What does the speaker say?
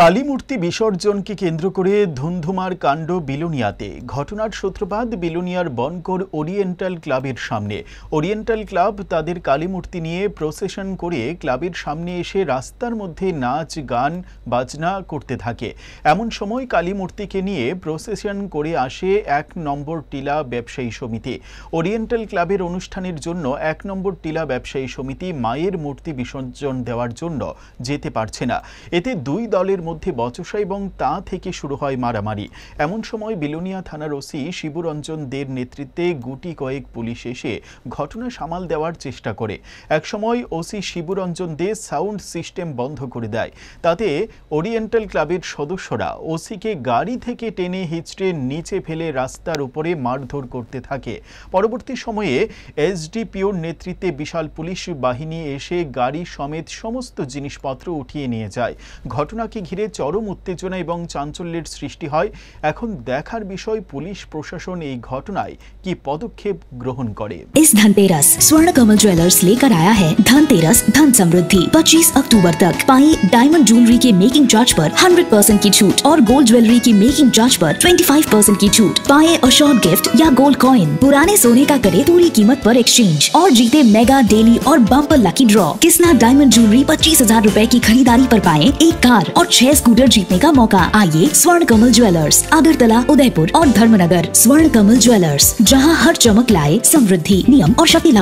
কালী মূর্তি বিসর্জনকে কেন্দ্র করে ধুন্ধুমার কাণ্ড বিলোনিয়াতে। ঘটনার সূত্রপাত বিলোনিয়ার বনকর ওরিয়েন্টাল ক্লাবের সামনে। ওরিয়েন্টাল ক্লাব তাদের কালী মূর্তি নিয়ে প্রসেশন করে ক্লাবের সামনে এসে রাস্তার মধ্যে নাচ গান বাজনা করতে থাকে। এমন সময় কালী মূর্তিকে নিয়ে প্রসেশন করে আসে ১ নম্বর টিলা ব্যবসায়ী সমিতি। ওরিয়েন্টাল ক্লাবের অনুষ্ঠানের জন্য ১ নম্বর টিলা ব্যবসায়ী সমিতি মায়ের মূর্তি বিসর্জন দেওয়ার জন্য যেতে পারছে না। এতে দুই দলের মধ্যে বচসা এবং তা থেকে শুরু হয় মারামারি। এমন সময় বিলোনিয়া থানার ওসি শিবুরঞ্জন দের নেতৃত্বে গুটি কয়েক পুলিশ এসে ঘটনা সামাল দেওয়ার চেষ্টা করে। একসময় ওসি শিবুরঞ্জন দে সাউন্ড সিস্টেম বন্ধ করে দেয়। তাতে ওরিয়েন্টাল ক্লাবের সদস্যরা ওসিকে গাড়ি থেকে টেনে হিঁচড়ে নিচে ফেলে রাস্তার উপরে মারধর করতে থাকে। পরবর্তী সময়ে এসডিপিওর নেতৃত্বে বিশাল পুলিশ বাহিনী এসে গাড়ি সমেত সমস্ত জিনিসপত্র উঠিয়ে নিয়ে যায়। ঘটনাকে ঘিরে চরম উত্তেজনা এবং চাঞ্চল্যের সৃষ্টি হয়। এখন দেখার বিষয় পুলিশ প্রশাসন এই ঘটনায় কি পদক্ষেপ গ্রহণ করে। इस धनतेरस स्वर्ण कमल ज्वेलर्स लेकर आया है धनतेरस धन समृद्धि। 25 अक्टूबर तक पाई डायमंड ज्वेलरी के मेकिंग चार्ज पर 100% की छूट और गोल्ड ज्वेलरी की मेकिंग चार्ज पर 25% की छूट। पाए अशोर्ड गिफ्ट या गोल्ड कॉइन। पुराने सोने का करे पूरी कीमत पर एक्सचेंज और जीते मेगा डेली और bumper lucky draw. Kisna diamond jewellery 25,000 रूपए की खरीदारी पर पाए 1 कार और 6 स्कूटर जीतने का मौका। आइए स्वर्ण कमल ज्वेलर्स, अगरतला, उदयपुर और धर्मनगर। स्वर्ण कमल ज्वेलर्स, जहां हर चमक लाए समृद्धि। नियम और शर्तें लागू।